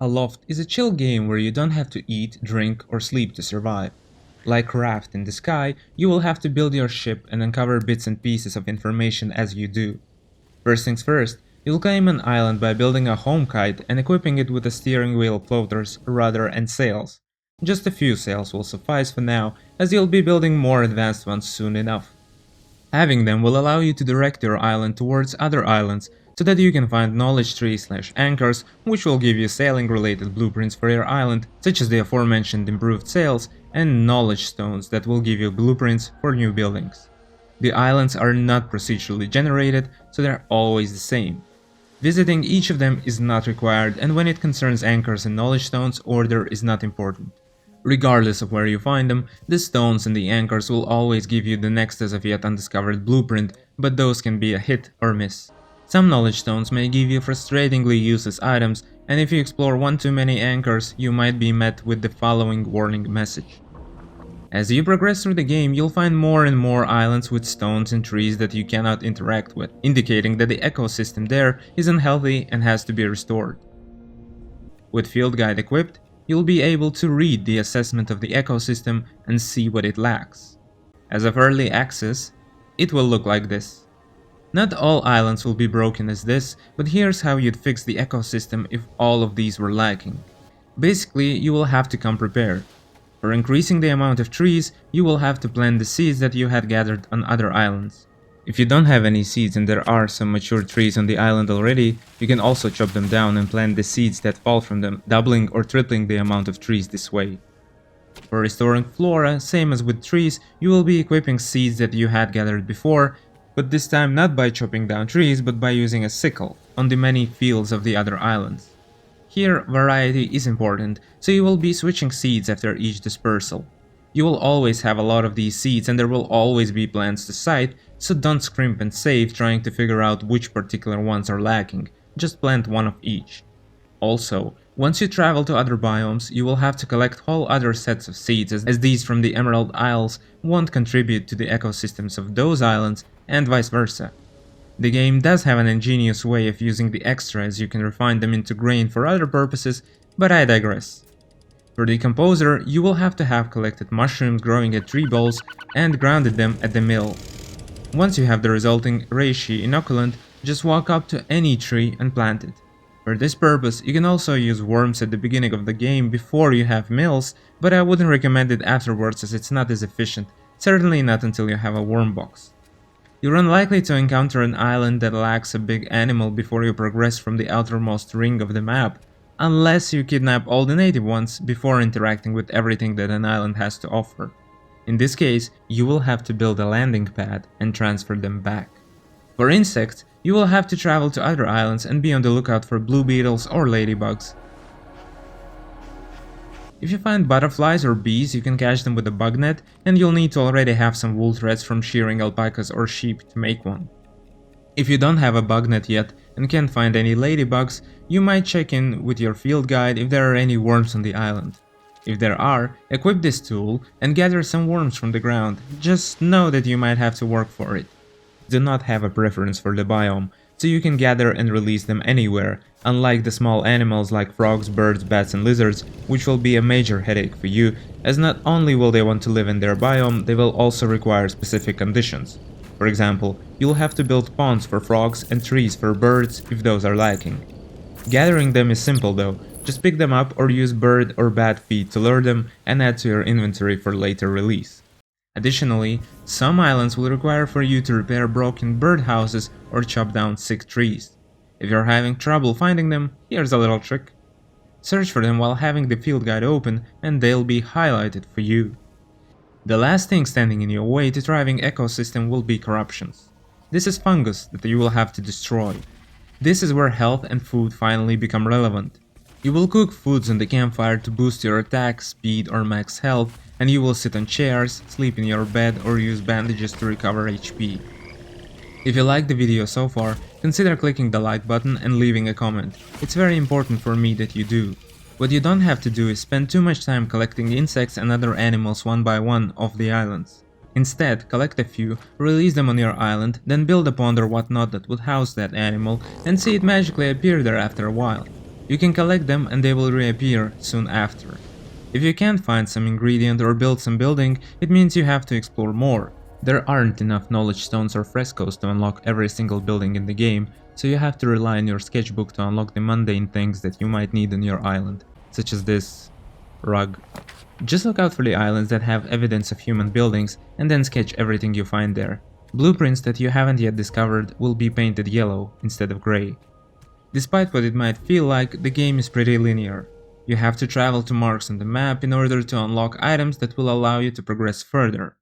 Aloft is a chill game where you don't have to eat, drink, or sleep to survive. Like Raft in the Sky, you will have to build your ship and uncover bits and pieces of information as you do. First things first, you'll claim an island by building a home kite and equipping it with a steering wheel, floaters, rudder, and sails. Just a few sails will suffice for now, as you'll be building more advanced ones soon enough. Having them will allow you to direct your island towards other islands, so that you can find knowledge trees/anchors, which will give you sailing related blueprints for your island, such as the aforementioned improved sails, and knowledge stones that will give you blueprints for new buildings. The islands are not procedurally generated, so they're always the same. Visiting each of them is not required, and when it concerns anchors and knowledge stones, order is not important. Regardless of where you find them, the stones and the anchors will always give you the next as of yet undiscovered blueprint, but those can be a hit or miss. Some knowledge stones may give you frustratingly useless items, and if you explore one too many anchors, you might be met with the following warning message. As you progress through the game, you'll find more and more islands with stones and trees that you cannot interact with, indicating that the ecosystem there is unhealthy and has to be restored. With Field Guide equipped, you'll be able to read the assessment of the ecosystem and see what it lacks. As of early access, it will look like this. Not all islands will be broken as this, but here's how you'd fix the ecosystem if all of these were lacking. Basically, you will have to come prepared. For increasing the amount of trees, you will have to plant the seeds that you had gathered on other islands. If you don't have any seeds and there are some mature trees on the island already, you can also chop them down and plant the seeds that fall from them, doubling or tripling the amount of trees this way. For restoring flora, same as with trees, you will be equipping seeds that you had gathered before, but this time not by chopping down trees but by using a sickle on the many fields of the other islands. Here, variety is important, so you will be switching seeds after each dispersal. You will always have a lot of these seeds and there will always be plants to sight, so don't scrimp and save trying to figure out which particular ones are lacking, just plant one of each. Also, once you travel to other biomes, you will have to collect whole other sets of seeds as these from the Emerald Isles won't contribute to the ecosystems of those islands and vice versa. The game does have an ingenious way of using the extras, you can refine them into grain for other purposes, but I digress. For Decomposer, you will have to have collected mushrooms growing at tree boles and grounded them at the mill. Once you have the resulting reishi inoculant, just walk up to any tree and plant it. For this purpose, you can also use worms at the beginning of the game before you have mills, but I wouldn't recommend it afterwards as it's not as efficient, certainly not until you have a worm box. You're unlikely to encounter an island that lacks a big animal before you progress from the outermost ring of the map, unless you kidnap all the native ones before interacting with everything that an island has to offer. In this case, you will have to build a landing pad and transfer them back. For insects, you will have to travel to other islands and be on the lookout for blue beetles or ladybugs. If you find butterflies or bees, you can catch them with a bugnet, and you'll need to already have some wool threads from shearing alpacas or sheep to make one. If you don't have a bugnet yet and can't find any ladybugs, you might check in with your field guide if there are any worms on the island. If there are, equip this tool and gather some worms from the ground, just know that you might have to work for it. Do not have a preference for the biome, so you can gather and release them anywhere, unlike the small animals like frogs, birds, bats and lizards, which will be a major headache for you, as not only will they want to live in their biome, they will also require specific conditions. For example, you'll have to build ponds for frogs and trees for birds if those are lacking. Gathering them is simple though, just pick them up or use bird or bat feed to lure them and add to your inventory for later release. Additionally, some islands will require for you to repair broken birdhouses or chop down sick trees. If you're having trouble finding them, here's a little trick. Search for them while having the field guide open and they'll be highlighted for you. The last thing standing in your way to thriving ecosystem will be corruptions. This is fungus that you will have to destroy. This is where health and food finally become relevant. You will cook foods on the campfire to boost your attack, speed or max health, and you will sit on chairs, sleep in your bed or use bandages to recover HP. If you liked the video so far, consider clicking the like button and leaving a comment. It's very important for me that you do. What you don't have to do is spend too much time collecting insects and other animals one by one off the islands. Instead, collect a few, release them on your island, then build a pond or whatnot that would house that animal and see it magically appear there after a while. You can collect them and they will reappear soon after. If you can't find some ingredient or build some building, it means you have to explore more. There aren't enough knowledge stones or frescoes to unlock every single building in the game, so you have to rely on your sketchbook to unlock the mundane things that you might need on your island, such as this rug. Just look out for the islands that have evidence of human buildings and then sketch everything you find there. Blueprints that you haven't yet discovered will be painted yellow instead of grey. Despite what it might feel like, the game is pretty linear. You have to travel to marks on the map in order to unlock items that will allow you to progress further.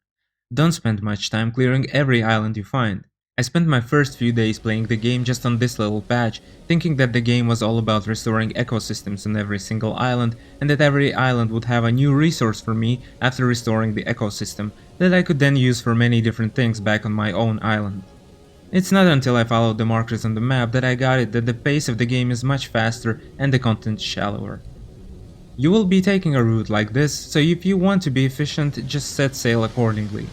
Don't spend much time clearing every island you find. I spent my first few days playing the game just on this little patch, thinking that the game was all about restoring ecosystems on every single island, and that every island would have a new resource for me after restoring the ecosystem, that I could then use for many different things back on my own island. It's not until I followed the markers on the map that I got it that the pace of the game is much faster and the content shallower. You will be taking a route like this, so if you want to be efficient, just set sail accordingly.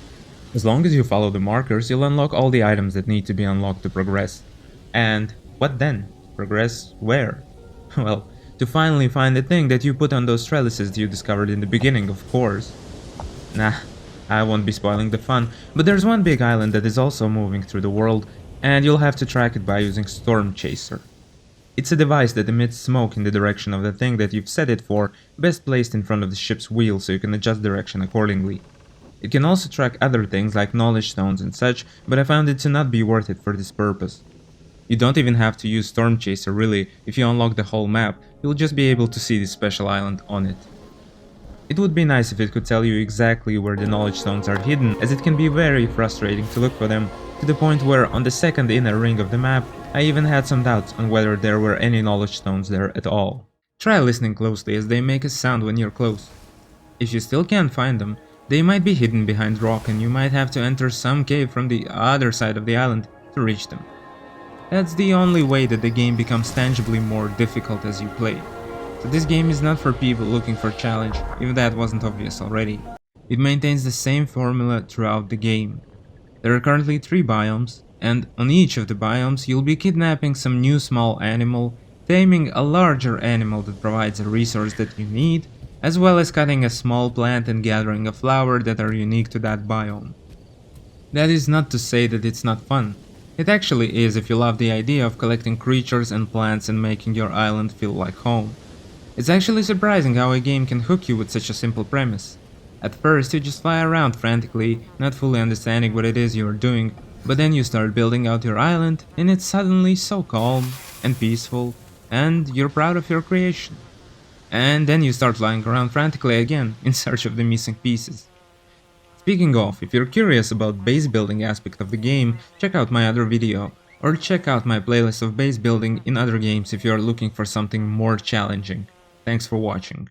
As long as you follow the markers, you'll unlock all the items that need to be unlocked to progress. And what then? Progress where? Well, to finally find the thing that you put on those trellises you discovered in the beginning, of course. Nah, I won't be spoiling the fun, but there's one big island that is also moving through the world, and you'll have to track it by using Storm Chaser. It's a device that emits smoke in the direction of the thing that you've set it for, best placed in front of the ship's wheel so you can adjust direction accordingly. It can also track other things like knowledge stones and such, but I found it to not be worth it for this purpose. You don't even have to use Storm Chaser really. If you unlock the whole map, you'll just be able to see this special island on it. It would be nice if it could tell you exactly where the knowledge stones are hidden, as it can be very frustrating to look for them, to the point where on the second inner ring of the map, I even had some doubts on whether there were any knowledge stones there at all. Try listening closely as they make a sound when you're close. If you still can't find them, they might be hidden behind rock and you might have to enter some cave from the other side of the island to reach them. That's the only way that the game becomes tangibly more difficult as you play. So this game is not for people looking for challenge, if that wasn't obvious already. It maintains the same formula throughout the game. There are currently 3 biomes, and on each of the biomes you'll be kidnapping some new small animal, taming a larger animal that provides a resource that you need, as well as cutting a small plant and gathering a flower that are unique to that biome. That is not to say that it's not fun. It actually is if you love the idea of collecting creatures and plants and making your island feel like home. It's actually surprising how a game can hook you with such a simple premise. At first you just fly around frantically, not fully understanding what it is you're doing, but then you start building out your island and it's suddenly so calm and peaceful, and you're proud of your creation. And then you start flying around frantically again in search of the missing pieces. Speaking of, if you're curious about base building aspect of the game, check out my other video, or check out my playlist of base building in other games if you're looking for something more challenging. Thanks for watching.